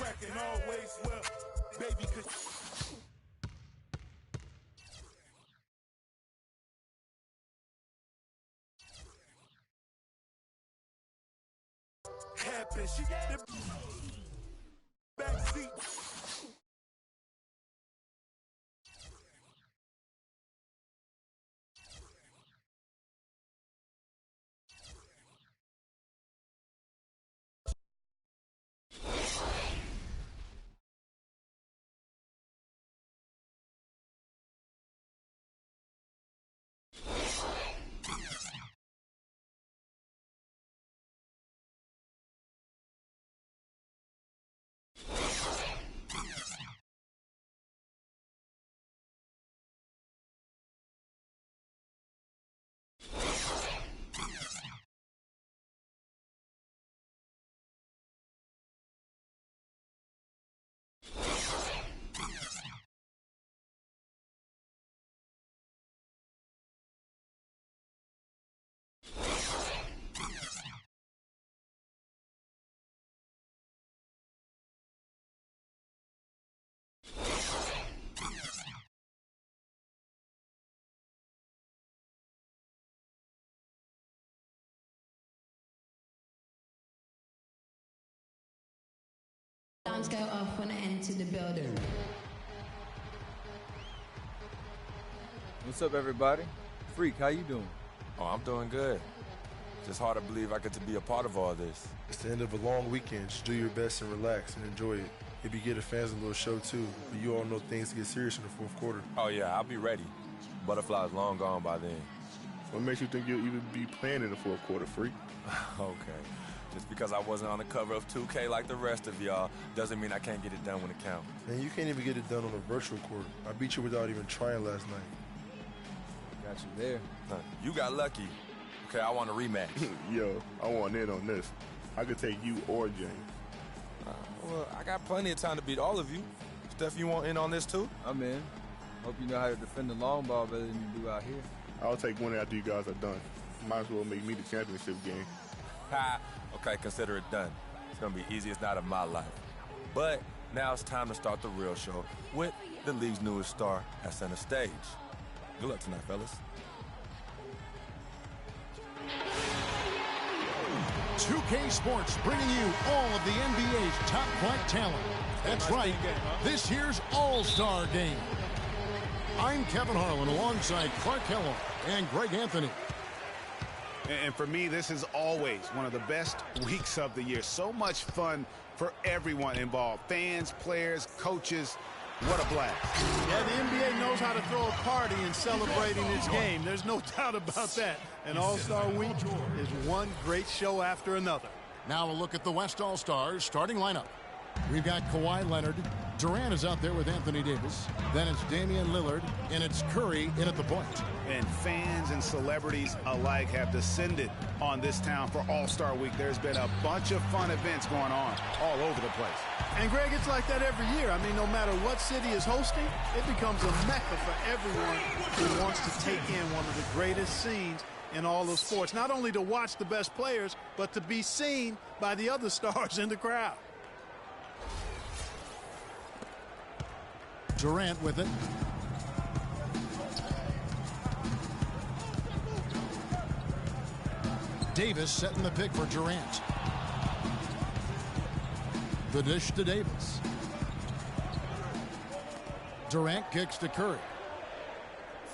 cracking always well, baby, cause happen. She got the backseat. Sounds go off when I enter the building. What's up, everybody? Freak, how you doing? Oh, I'm doing good. Just hard to believe I get to be a part of all this. It's the end of a long weekend. Just do your best and relax and enjoy it. Maybe give the fans a little show, too. But you all know things get serious in the fourth quarter. Oh, yeah, I'll be ready. Butterfly's long gone by then. What makes you think you'll even be playing in the fourth quarter, Freak? Okay. Just because I wasn't on the cover of 2K like the rest of y'all doesn't mean I can't get it done when it counts. Man, you can't even get it done on a virtual court. I beat you without even trying last night. Got you there. Huh, you got lucky. Okay, I want a rematch. Yo, I want in on this. I could take you or James. Well, I got plenty of time to beat all of you. Steph, you want in on this too? I'm in. Hope you know how to defend the long ball better than you do out here. I'll take one after you guys are done. Might as well make me the championship game. Ha! Okay, consider it done. It's gonna be easiest night of my life. But now it's time to start the real show with the league's newest star at center stage. Good luck tonight, fellas. 2K Sports bringing you all of the NBA's top-flight talent. That's right, this year's All-Star Game. I'm Kevin Harlan alongside Clark Kellogg and Greg Anthony. And for me, this is always one of the best weeks of the year. So much fun for everyone involved. Fans, players, coaches. What a blast. Yeah, the NBA knows how to throw a party in celebrating its game. There's no doubt about that. And All-Star Week is one great show after another. Now a look at the West All-Stars starting lineup. We've got Kawhi Leonard. Durant is out there with Anthony Davis. Then it's Damian Lillard, and it's Curry in at the point. And fans and celebrities alike have descended on this town for All-Star Week. There's been a bunch of fun events going on all over the place. And, Greg, it's like that every year. I mean, no matter what city is hosting, it becomes a mecca for everyone who wants to take in one of the greatest scenes in all of sports. Not only to watch the best players, but to be seen by the other stars in the crowd. Durant with it. Davis setting the pick for Durant. The dish to Davis. Durant kicks to Curry.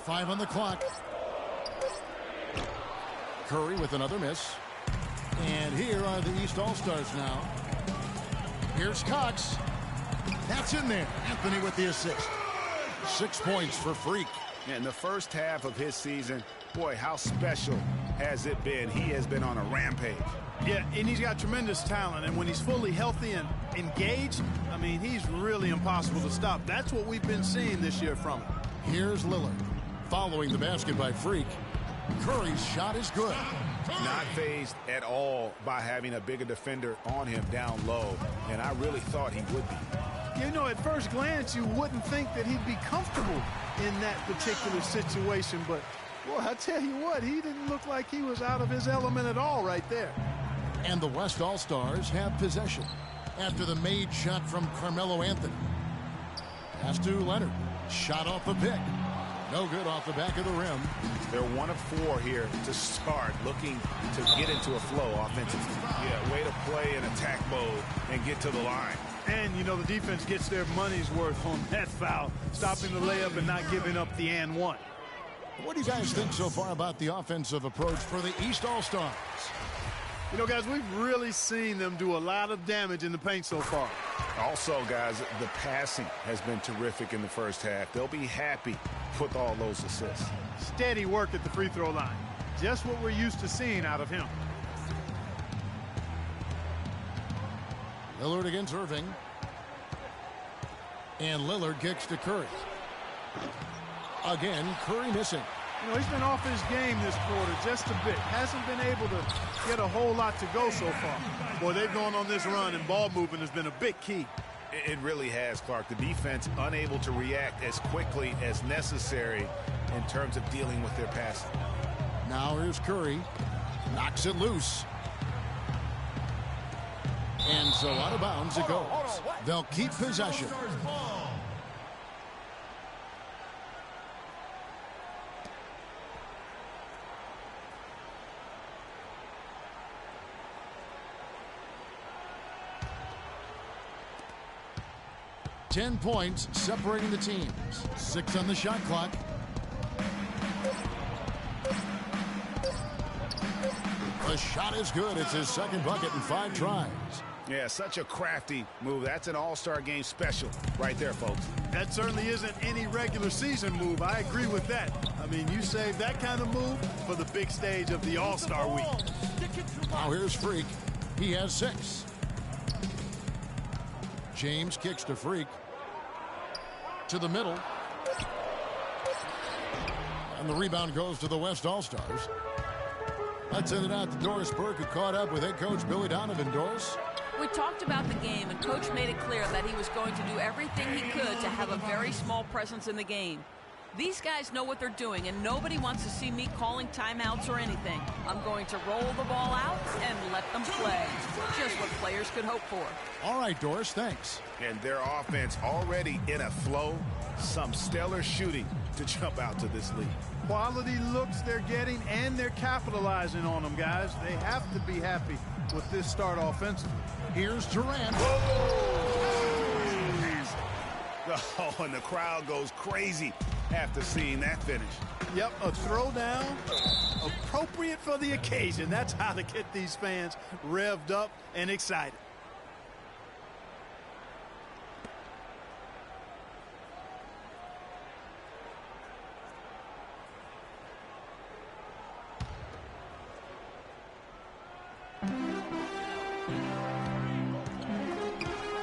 5 on the clock. Curry with another miss. And here are the East All-Stars now. Here's Cox. That's in there. Anthony with the assist. 6 points for Freak. In the first half of his season, boy, how special has it been? He has been on a rampage. Yeah, and he's got tremendous talent. And when he's fully healthy and engaged, I mean, he's really impossible to stop. That's what we've been seeing this year from him. Here's Lillard. Following the basket by Freak. Curry's shot is good. Not fazed at all by having a bigger defender on him down low. And I really thought he would be. You know, at first glance, you wouldn't think that he'd be comfortable in that particular situation. But, boy, I tell you what, he didn't look like he was out of his element at all right there. And the West All-Stars have possession. after the made shot from Carmelo Anthony. Pass to Leonard. Shot off the pick. No good off the back of the rim. They're 1 of 4 here to start, looking to get into a flow offensively. Yeah, way to play in attack mode and get to the line. And, you know, the defense gets their money's worth on that foul, stopping the layup and not giving up the and one. What do you guys think so far about the offensive approach for the East All-Stars? You know, guys, we've really seen them do a lot of damage in the paint so far. Also, guys, the passing has been terrific in the first half. They'll be happy with all those assists. Steady work at the free throw line. Just what we're used to seeing out of him. Lillard against Irving. And Lillard kicks to Curry. Again, Curry missing. You know, he's been off his game this quarter just a bit. Hasn't been able to get a whole lot to go so far. Boy, they've gone on this run, and ball movement has been a big key. It really has, Clark. The defense unable to react as quickly as necessary in terms of dealing with their passing. Now here's Curry. Knocks it loose. And so out of bounds it goes. They'll keep possession. Ten points separating the teams. 6 on the shot clock. The shot is good. It's his second bucket in 5 tries. Yeah, such a crafty move. That's an all-star game special right there, folks. That certainly isn't any regular season move. I agree with that. I mean, you save that kind of move for the big stage of the All-Star week. Now here's Freak. He has 6. James kicks to Freak. To the middle. And the rebound goes to the West All-Stars. Let's send it out to Doris Burke, who caught up with head coach Billy Donovan. Doris? We talked about the game, and Coach made it clear that he was going to do everything he could to have a very small presence in the game. These guys know what they're doing, and nobody wants to see me calling timeouts or anything. I'm going to roll the ball out and let them play. Just what players could hope for. All right, Doris, thanks. And their offense already in a flow. Some stellar shooting to jump out to this lead. Quality looks they're getting, and they're capitalizing on them, guys. They have to be happy with this start offensively. Here's Durant. Oh, and the crowd goes crazy after seeing that finish. Yep, a throwdown appropriate for the occasion. That's how to get these fans revved up and excited.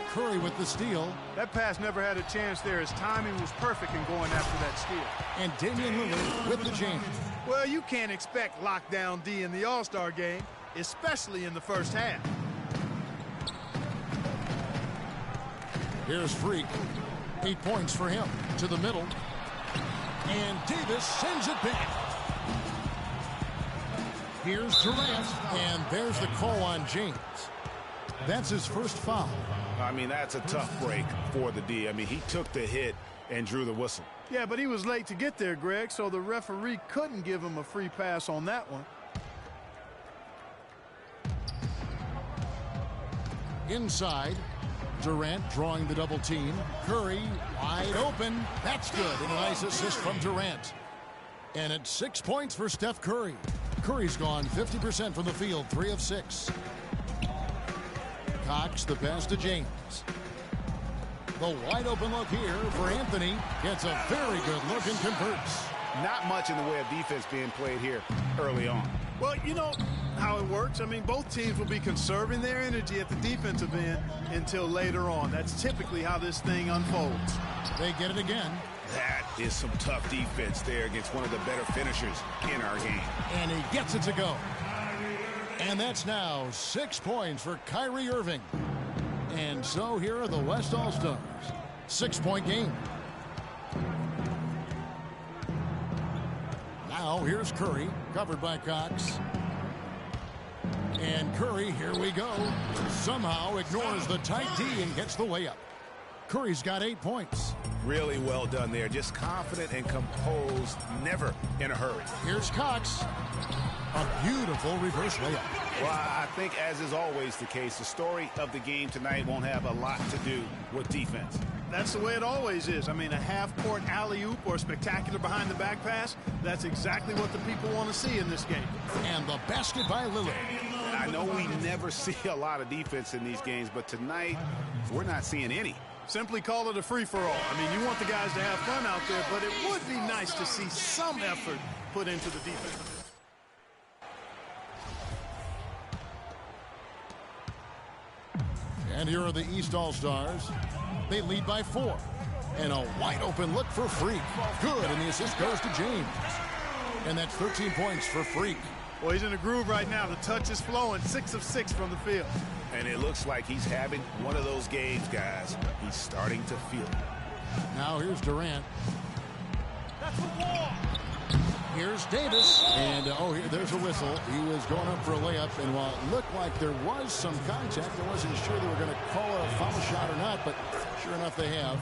Curry with the steal. That pass never had a chance there. His timing was perfect in going after that steal. And Damian Lillard with the jam. Well, you can't expect lockdown D in the All-Star game, especially in the first half. Here's Freak. 8 points for him. To the middle. And Davis sends it back. Here's Durant. And there's the call on James. That's his first foul. I mean, that's a tough break for the D. I mean, he took the hit and drew the whistle. Yeah, but he was late to get there, Greg, so the referee couldn't give him a free pass on that one. Inside, Durant drawing the double team. Curry wide open. That's good. And a nice assist from Durant. And it's 6 points for Steph Curry. Curry's gone 50% from the field, 3 of 6. Cox, the pass to James. The wide open look here for Anthony. Gets a very good look and converts. Not much in the way of defense being played here early on. Well, you know how it works. I mean, both teams will be conserving their energy at the defensive end until later on. That's typically how this thing unfolds. They get it again. That is some tough defense there against one of the better finishers in our game. And he gets it to go. And that's now 6 points for Kyrie Irving. And so here are the West All-Stars. 6-point game. Now here's Curry, covered by Cox. And Curry, here we go, somehow ignores the tight D and gets the layup. Curry's got 8 points. Really well done there. Just confident and composed, never in a hurry. Here's Cox. A beautiful reverse layup. Well, I think, as is always the case, the story of the game tonight won't have a lot to do with defense. That's the way it always is. I mean, a half-court alley-oop or a spectacular behind-the-back pass, that's exactly what the people want to see in this game. And the basket by Lillard. I know we never see a lot of defense in these games, but tonight we're not seeing any. Simply call it a free-for-all. I mean, you want the guys to have fun out there, but it would be nice to see some effort put into the defense. And here are the East All-Stars. They lead by 4. And a wide-open look for Freak. Good, and the assist goes to James. And that's 13 points for Freak. Well, he's in a groove right now. The touch is flowing, 6 of 6 from the field. And it looks like he's having one of those games, guys. He's starting to feel it. Now here's Durant. That's a wall. Here's Davis. And, there's a whistle. He was going up for a layup. And while it looked like there was some contact, I wasn't sure they were going to call it a foul shot or not. But sure enough, they have.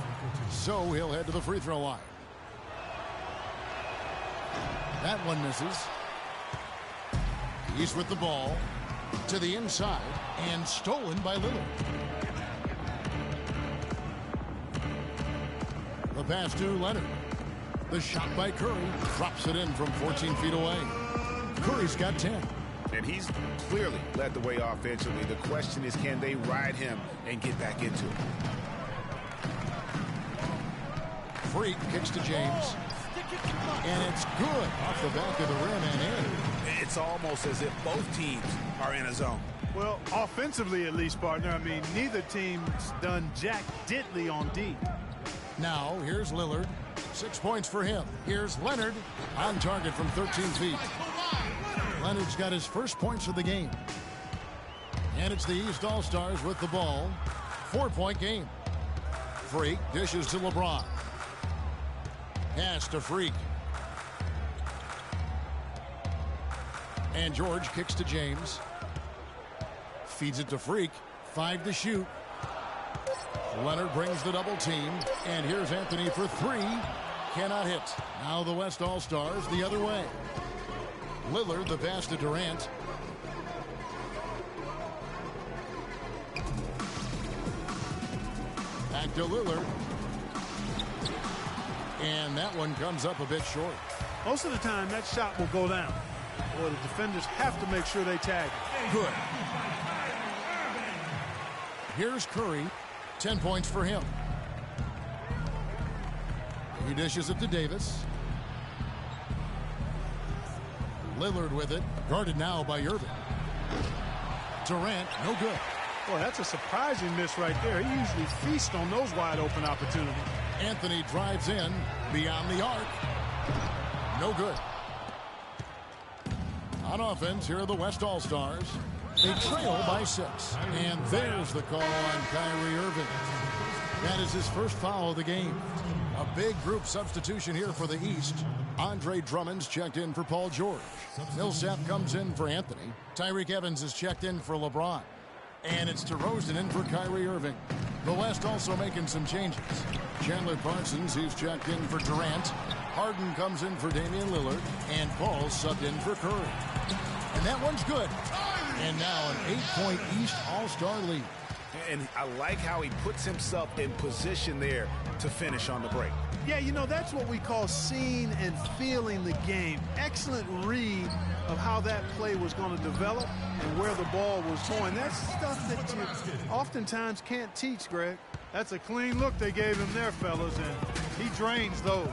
So he'll head to the free throw line. That one misses. He's with the ball to the inside and stolen by Lillard. The pass to Leonard. The shot by Curry drops it in from 14 feet away. Curry's got 10. And he's clearly led the way offensively. The question is, can they ride him and get back into it? Freak kicks to James. And it's good off the back of the rim and in. It's almost as if both teams are in a zone. Well, offensively at least, partner. I mean, neither team's done jack diddly on D. Now, here's Lillard. 6 points for him. Here's Leonard on target from 13 feet. Leonard's got his first points of the game. And it's the East All-Stars with the ball. 4-point game. Freak dishes to LeBron. Pass to Freak. And George kicks to James. Feeds it to Freak. 5 to shoot. Leonard brings the double team. And here's Anthony for 3. Cannot hit. Now the West All-Stars the other way. Lillard, the pass to Durant. Back to Lillard. And that one comes up a bit short. Most of the time, that shot will go down. Boy, the defenders have to make sure they tag it. Good. Here's Curry. 10 points for him. He dishes it to Davis. Lillard with it. Guarded now by Irving. Durant, no good. Boy, that's a surprising miss right there. He usually feasts on those wide open opportunities. Anthony drives in beyond the arc. No good. On offense, here are the West All-Stars. They trail by 6. And there's the call on Kyrie Irving. That is his first foul of the game. A big group substitution here for the East. Andre Drummond's checked in for Paul George. Millsap comes in for Anthony. Tyreek Evans is checked in for LeBron. And it's DeRozan in for Kyrie Irving. The West also making some changes. Chandler Parsons, he's checked in for Durant. Harden comes in for Damian Lillard. And Paul subbed in for Curry. And that one's good. And now an 8-point East All-Star lead. And I like how he puts himself in position there to finish on the break. Yeah, you know, that's what we call seeing and feeling the game. Excellent read of how that play was going to develop and where the ball was going. That's stuff that you oftentimes can't teach, Greg. That's a clean look they gave him there, fellas, and he drains those.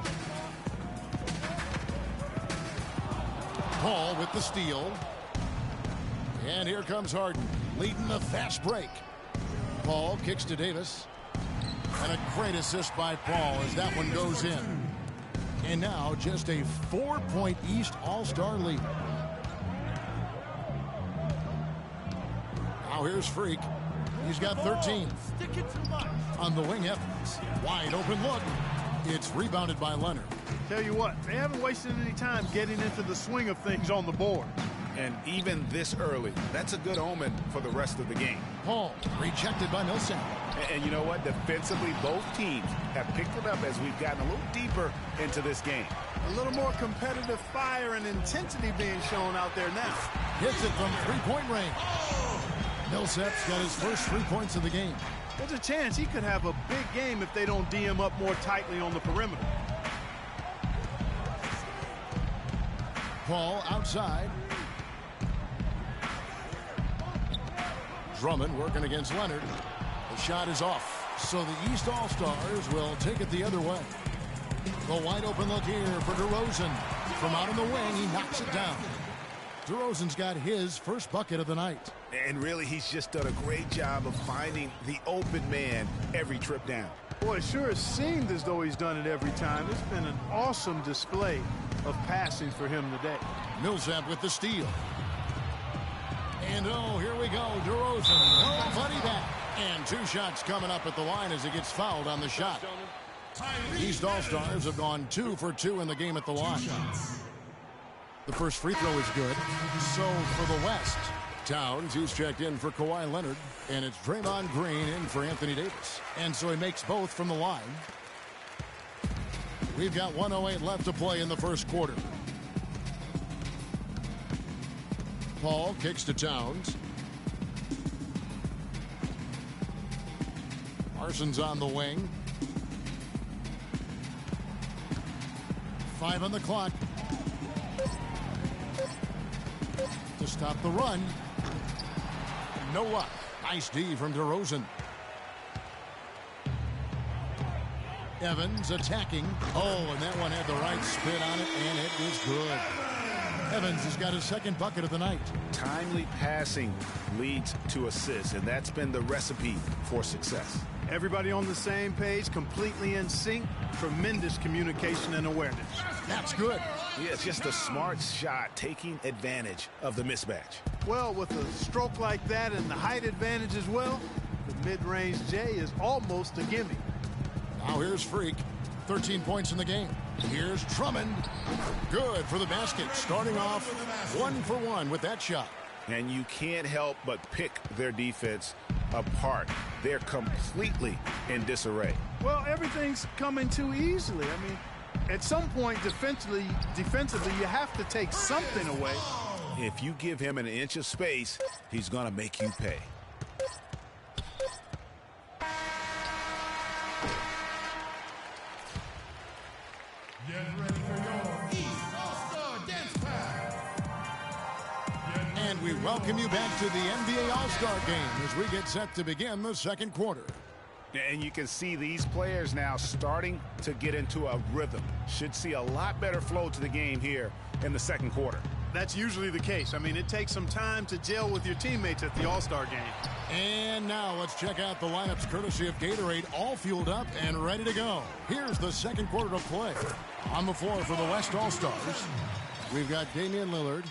Paul with the steal. And here comes Harden, leading the fast break. Paul kicks to Davis. And a great assist by Paul as that one goes in. And now just a 4-point East All-Star lead. Now here's Freak. He's got 13. On the wing, Evans. Wide open look. It's rebounded by Leonard. Tell you what, they haven't wasted any time getting into the swing of things on the board. And even this early, that's a good omen for the rest of the game. Paul rejected by Millsap. And you know what? Defensively, both teams have picked it up as we've gotten a little deeper into this game. A little more competitive fire and intensity being shown out there now. Hits it from three-point range. Millsap's got his first 3 points of the game. There's a chance he could have a big game if they don't D him up more tightly on the perimeter. Paul outside. Drummond working against Leonard. The shot is off. So the East All-Stars will take it the other way. The wide open look here for DeRozan. From out on the wing, he knocks it down. DeRozan's got his first bucket of the night. And really, he's just done a great job of finding the open man every trip down. Boy, it sure has seemed as though he's done it every time. It's been an awesome display of passing for him today. Millsap with the steal. And oh, here we go. DeRozan, nobody back. And 2 shots coming up at the line as he gets fouled on the shot. East All-Stars have gone 2 for 2 in the game at the line. The first free throw is good. So for the West, Towns, who's checked in for Kawhi Leonard, and it's Draymond Green in for Anthony Davis. And so he makes both from the line. We've got 1:08 left to play in the first quarter. Paul kicks to Towns. Parsons on the wing. 5 on the clock. To stop the run. No luck. Nice D from DeRozan. Evans attacking. Oh, and that one had the right spin on it, and it was good. Evans has got his second bucket of the night. Timely passing leads to assists, and that's been the recipe for success. Everybody on the same page, completely in sync. Tremendous communication and awareness. That's good. Yeah, it's just a smart shot, taking advantage of the mismatch. Well, with a stroke like that and the height advantage as well, the mid-range J is almost a gimme. Now here's Freak. 13 points in the game. Here's Drummond. Good for the basket. Starting off 1 for 1 with that shot. And you can't help but pick their defense apart. They're completely in disarray. Well, everything's coming too easily. I mean, at some point defensively, you have to take something away. If you give him an inch of space, he's going to make you pay. Get ready for your East All-Star Dance Pack. And we welcome you back to the NBA All-Star Game as we get set to begin the second quarter. And you can see these players now starting to get into a rhythm. Should see a lot better flow to the game here in the second quarter. That's usually the case. I mean, it takes some time to gel with your teammates at the All-Star game. And now let's check out the lineups courtesy of Gatorade, all fueled up and ready to go. Here's the second quarter of play. On the floor for the West All-Stars, we've got Damian Lillard.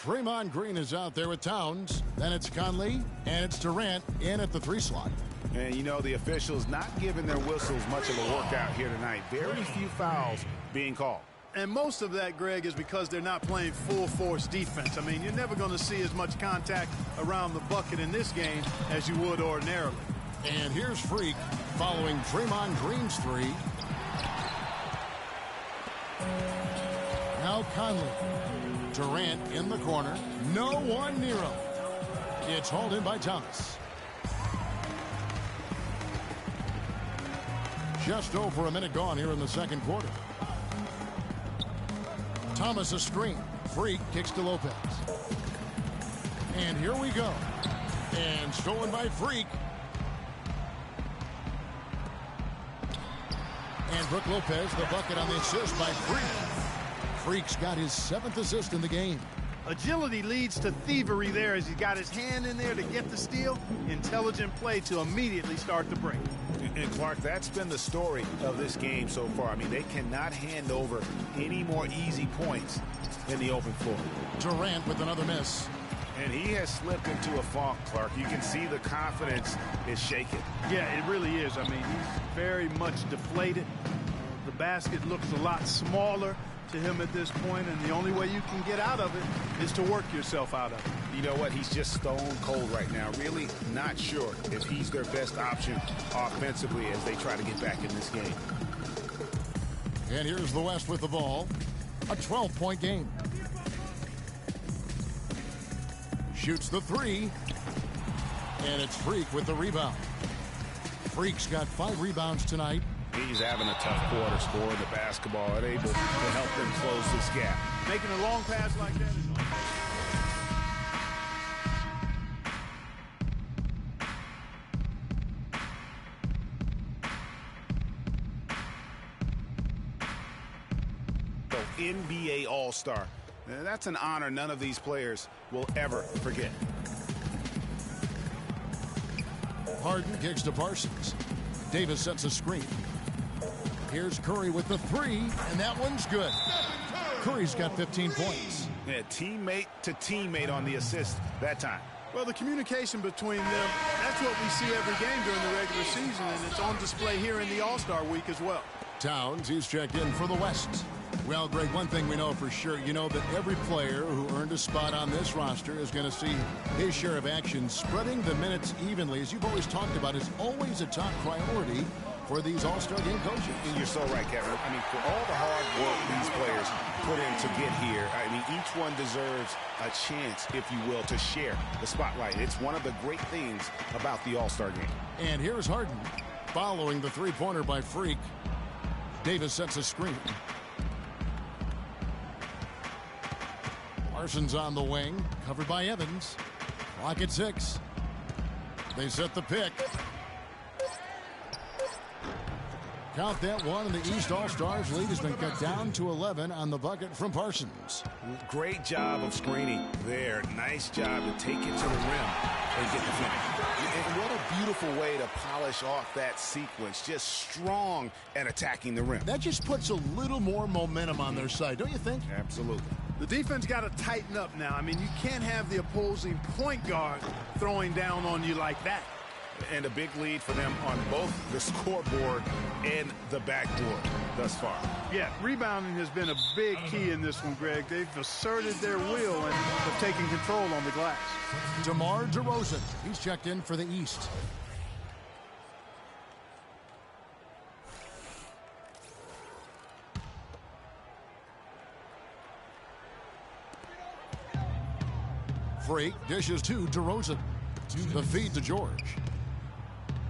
Draymond Green is out there with Towns. Then it's Conley, and it's Durant in at the 3 slot. And, you know, the officials not giving their whistles much of a workout here tonight. Very few fouls being called. And most of that, Greg, is because they're not playing full-force defense. I mean, you're never going to see as much contact around the bucket in this game as you would ordinarily. And here's Freak following Draymond Green's 3. Now Conley. Durant in the corner. No one near him. It's hauled in by Thomas. Just over a minute gone here in the second quarter. Thomas a screen. Freak kicks to Lopez. And here we go. And stolen by Freak. And Brook Lopez, the bucket on the assist by Freak. Freak's got his 7th assist in the game. Agility leads to thievery there as he got his hand in there to get the steal. Intelligent play to immediately start the break. And Clark, that's been the story of this game so far. I mean, they cannot hand over any more easy points in the open floor. Durant with another miss. And he has slipped into a funk, Clark. You can see the confidence is shaken. Yeah, it really is. I mean, he's very much deflated. The basket looks a lot smaller. to him at this point, and the only way you can get out of it is to work yourself out of it. You know what? He's just stone cold right now. Really not sure if he's their best option offensively as they try to get back in this game. And here's the West with the ball. A 12-point game. Shoots the three. And it's Freak with the rebound. Freak's got 5 rebounds tonight. He's having a tough quarter, scoring the basketball and able to help them close this gap. Making a long pass like that is NBA All-Star. That's an honor none of these players will ever forget. Harden kicks to Parsons. Davis sets a screen. Here's Curry with the three, and that one's good. Curry's got 15 points. Yeah, teammate to teammate on the assist that time. Well, the communication between them, that's what we see every game during the regular season, and it's on display here in the All-Star week as well. Towns, he's checked in for the West. Well, Greg, one thing we know for sure, you know that every player who earned a spot on this roster is going to see his share of action. Spreading the minutes evenly, as you've always talked about, is always a top priority for these All-Star game coaches. And you're so right, Kevin. I mean, for all the hard work these players put in to get here, I mean, each one deserves a chance, if you will, to share the spotlight. It's one of the great things about the All-Star game. And here's Harden following the three-pointer by Freak. Davis sets a screen. Parsons on the wing, covered by Evans. Clock at 6. They set the pick. Count that one, and the East All-Stars lead has been cut down to 11 on the bucket from Parsons. Great job of screening there. Nice job to take it to the rim and get the finish. And what a beautiful way to polish off that sequence. Just strong at attacking the rim. That just puts a little more momentum on their side, don't you think? Absolutely. The defense got to tighten up now. I mean, you can't have the opposing point guard throwing down on you like that. And a big lead for them on both the scoreboard and the backboard thus far. Yeah, rebounding has been a big key in this one, Greg. They've asserted their will and have taken control on the glass. DeMar DeRozan, he's checked in for the East. Freak dishes to DeRozan. The feed to George.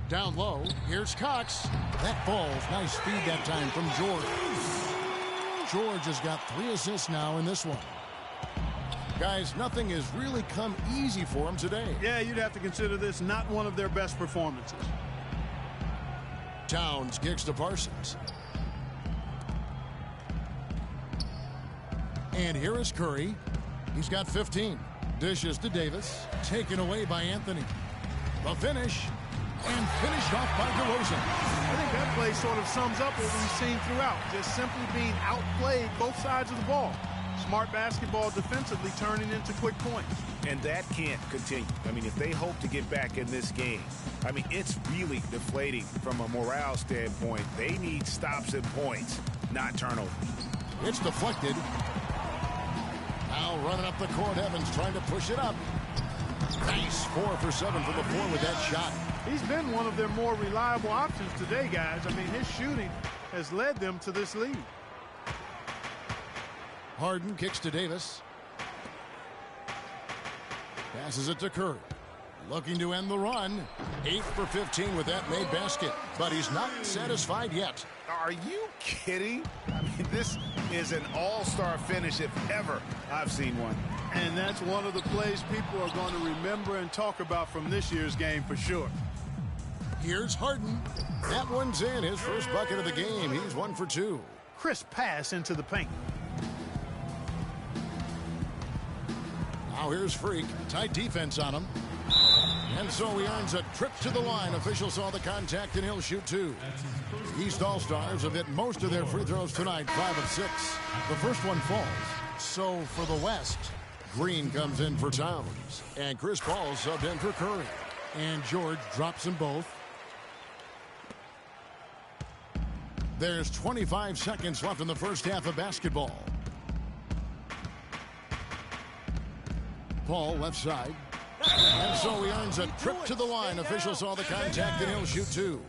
Down low, here's Cox. That falls. Nice feed that time from George. George has got 3 assists now in this one. Guys, nothing has really come easy for him today. Yeah, you'd have to consider this not one of their best performances. Towns kicks to Parsons. And here is Curry. He's got 15. Dishes to Davis. Taken away by Anthony. The finish. And finished off by DeRozan. I think that play sort of sums up what we've seen throughout. Just simply being outplayed both sides of the ball. Smart basketball defensively turning into quick points. And that can't continue. I mean, if they hope to get back in this game, I mean, it's really deflating from a morale standpoint. They need stops and points, not turnovers. It's deflected. Now running up the court, Evans trying to push it up. Nice 4 for 7 from the floor with that shot. He's been one of their more reliable options today, guys. I mean, his shooting has led them to this lead. Harden kicks to Davis. Passes it to Curry. Looking to end the run. 8 for 15 with that made basket. But he's not satisfied yet. Are you kidding? I mean, this is an all-star finish if ever I've seen one. And that's one of the plays people are going to remember and talk about from this year's game for sure. Here's Harden. That one's in. His first bucket of the game. He's 1 for 2. Crisp pass into the paint. Now here's Freak. Tight defense on him. And so he earns a trip to the line. Official saw the contact and he'll shoot 2. East All-Stars have hit most of their free throws tonight, 5 of 6. The first one falls. So for the West, Green comes in for Towns. And Chris Paul subbed in for Curry. And George drops them both. There's 25 seconds left in the first half of basketball. Paul left side. And so he earns a trip to the line. Officials saw the contact and he'll shoot two.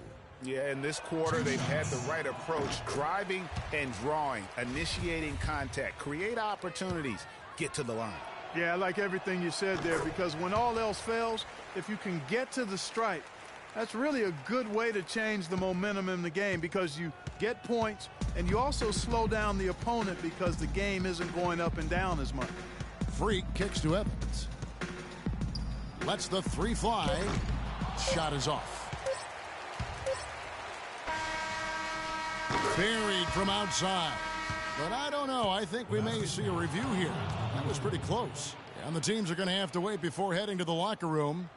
Yeah, in this quarter, they've had the right approach. Driving and drawing, initiating contact, create opportunities, get to the line. Yeah, I like everything you said there, because when all else fails, if you can get to the stripe, that's really a good way to change the momentum in the game, because you get points and you also slow down the opponent because the game isn't going up and down as much. Freak kicks to Evans. Lets the three fly. Shot is off. Buried from outside. But I don't know. I think we may see a review here. That was pretty close. And the teams are going to have to wait before heading to the locker room.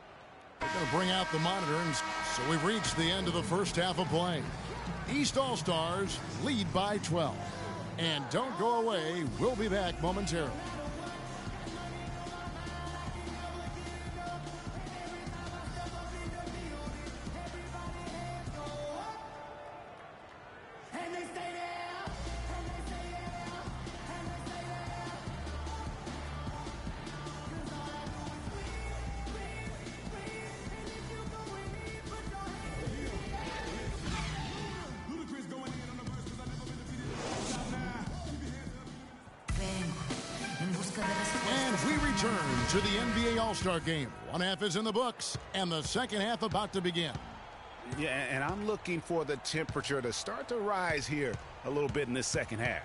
They're going to bring out the monitor. And so we've reached the end of the first half of play. East All-Stars lead by 12. And don't go away. We'll be back momentarily. And we return to the NBA All-Star Game. One half is in the books, and the second half about to begin. Yeah, and I'm looking for the temperature to start to rise here a little bit in this second half.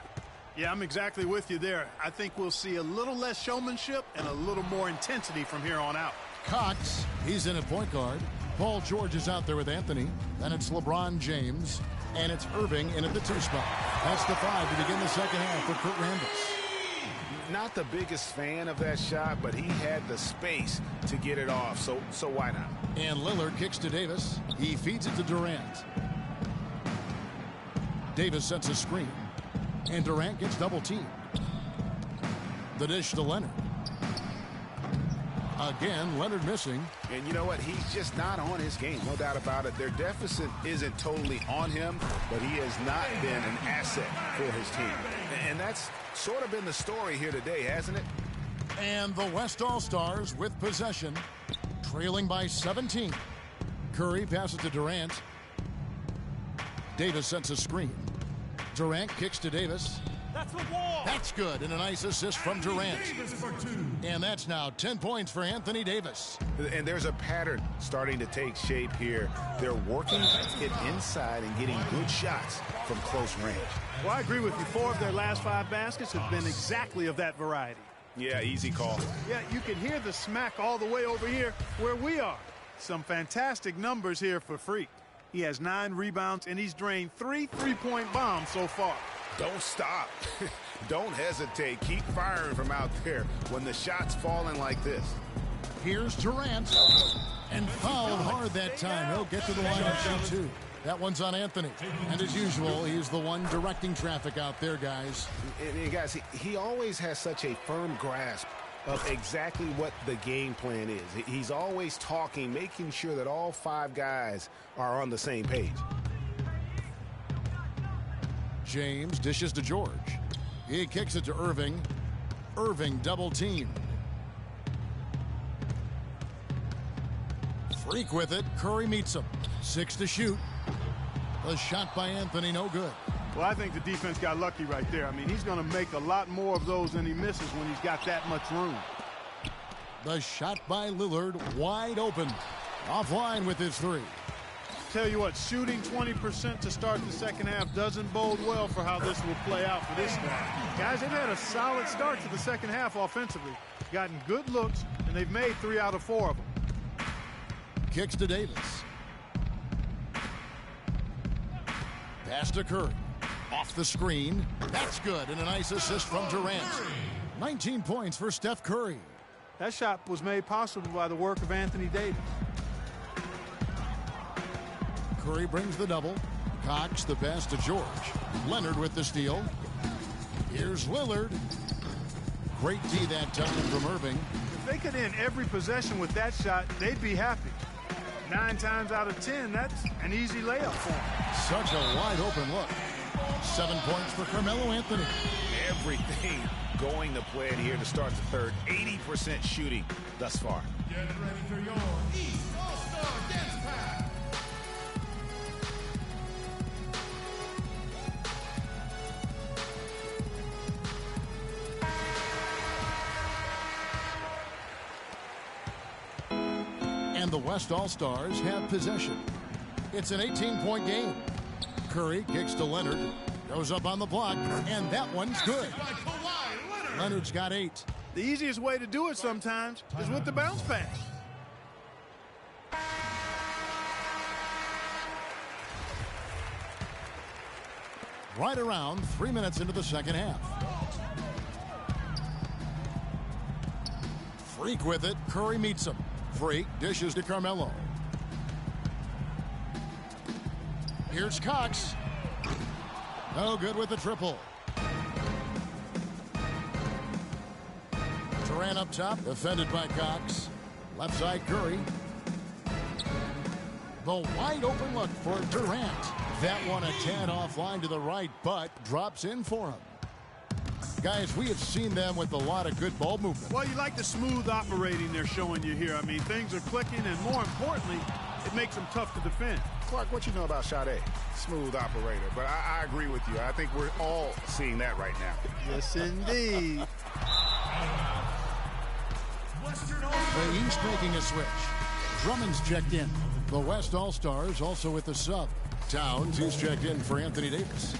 Yeah, I'm exactly with you there. I think we'll see a little less showmanship and a little more intensity from here on out. Cox, he's in at point guard. Paul George is out there with Anthony. Then it's LeBron James. And it's Irving in at the 2 spot. That's the 5 to begin the second half for Kurt Rambis. Not the biggest fan of that shot, but he had the space to get it off, so why not? And Lillard kicks to Davis. He feeds it to Durant. Davis sets a screen. And Durant gets double-teamed. The dish to Leonard. Again, Leonard missing. And you know what? He's just not on his game, no doubt about it. Their deficit isn't totally on him, but he has not been an asset for his team. And that's sort of been the story here today, hasn't it? And the West All-Stars with possession, trailing by 17. Curry passes to Durant. Davis sets a screen. Durant kicks to Davis. That's the wall. That's good, and a nice assist from Durant. And that's now 10 points for Anthony Davis. And there's a pattern starting to take shape here. They're working to get inside and getting good shots from close range. Well, I agree with you. 4 of their last 5 baskets have been exactly of that variety. Yeah, easy call. Yeah, you can hear the smack all the way over here where we are. Some fantastic numbers here for Freak. He has 9 rebounds, and he's drained 3 three-point bombs so far. Don't stop. Don't hesitate. Keep firing from out there when the shot's falling like this. Here's Durant. And fouled hard that time. He'll get to the line and shoot 2. That one's on Anthony. And as usual, he's the one directing traffic out there, guys. And guys, he always has such a firm grasp of exactly what the game plan is. He's always talking, making sure that all 5 guys are on the same page. James dishes to George. He kicks it to Irving. Irving double teamed. Freak with it. Curry meets him. 6 to shoot. The shot by Anthony, no good. Well, I think the defense got lucky right there. I mean, he's going to make a lot more of those than he misses when he's got that much room. The shot by Lillard, wide open. Offline with his 3. Tell you what, shooting 20% to start the second half doesn't bode well for how this will play out for this guy. Guys, they've had a solid start to the second half offensively. Gotten good looks, and they've made 3 out of 4 of them. Kicks to Davis. Pass to Curry. Off the screen. That's good, and a nice assist from Durant. 19 points for Steph Curry. That shot was made possible by the work of Anthony Davis. Curry brings the double. Cox the pass to George. Leonard with the steal. Here's Lillard. Great D that time from Irving. If they could end every possession with that shot, they'd be happy. 9 times out of 10, that's an easy layup for them. Such a wide open look. 7 points for Carmelo Anthony. Everything going to plan here to start the third. 80% shooting thus far. Get ready for your East All-Star Dance Pack. And the West All-Stars have possession. It's an 18-point game. Curry kicks to Leonard. Goes up on the block, and that one's good. Leonard's got 8. The easiest way to do it sometimes is with the bounce pass. Right around 3 minutes into the second half. Freak with it. Curry meets him. Freak dishes to Carmelo. Here's Cox. No good with the triple. Durant up top, defended by Cox. Left side Curry. The wide open look for Durant. That one a tad offline to the right, but drops in for him. Guys, we have seen them with a lot of good ball movement. Well, you like the smooth operating they're showing you here. I mean, things are clicking, and more importantly, it makes them tough to defend. Clark, what you know about Sade? Smooth operator, but I agree with you. I think we're all seeing that right now. Yes, indeed. The East making a switch. Drummond's checked in. The West All-Stars also with the sub. Towns, he's checked in for Anthony Davis.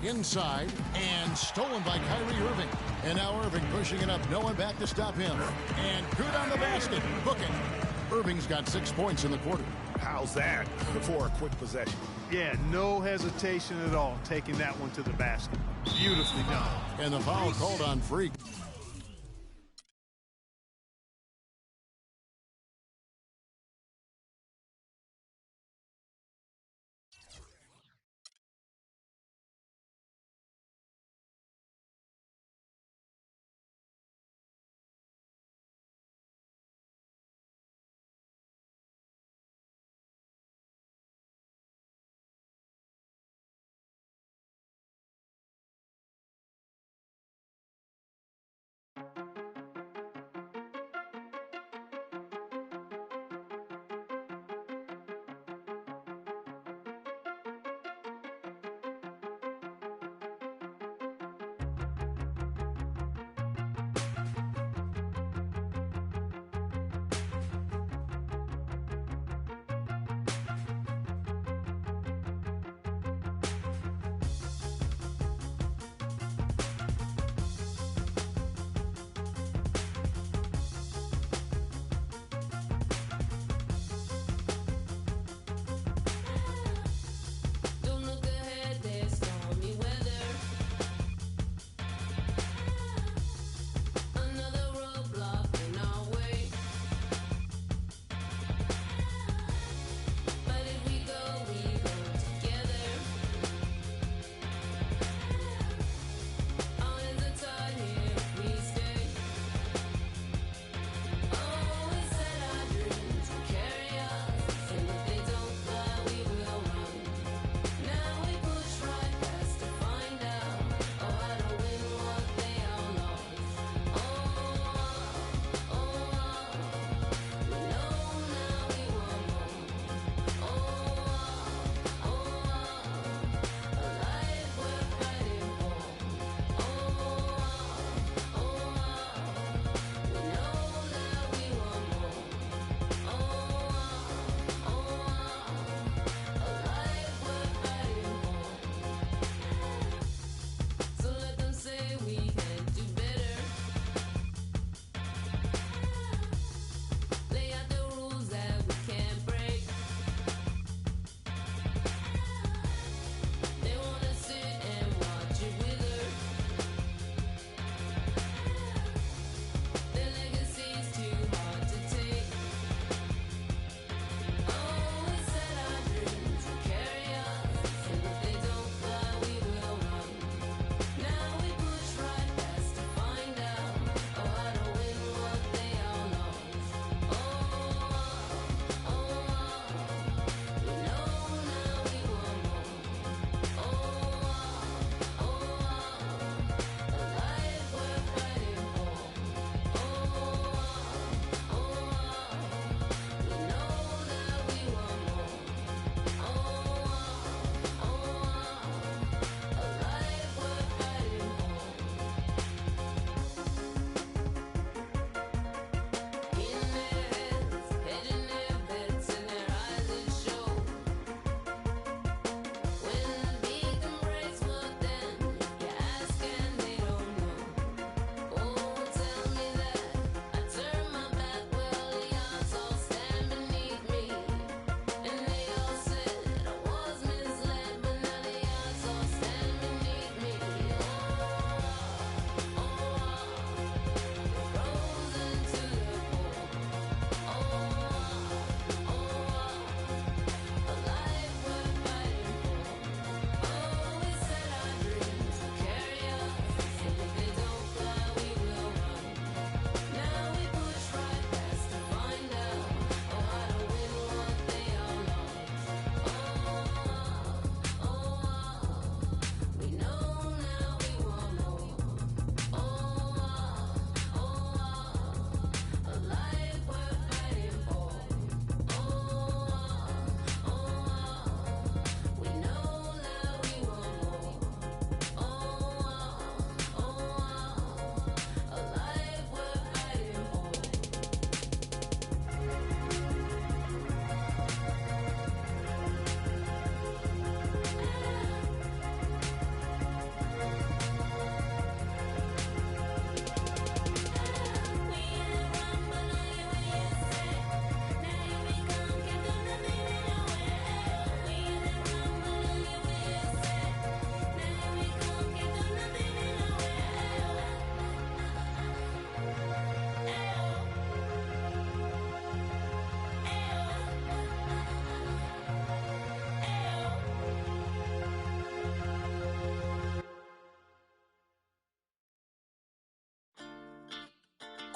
Inside, and stolen by Kyrie Irving. And now Irving pushing it up. No one back to stop him. And good on the basket. Booking. Irving's got 6 points in the quarter. How's that before a quick possession? Yeah, no hesitation at all taking that one to the basket. Beautifully done. And the foul called on Freak.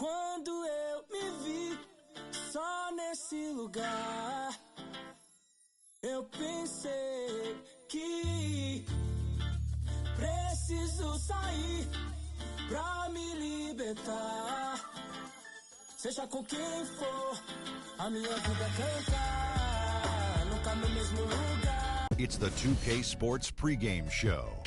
Quando eu me vi só nesse lugar, eu pensei que preciso sair pra me libertar. Seja com quem for, a minha vida cantar, nunca no mesmo lugar. It's the 2K Sports pregame show.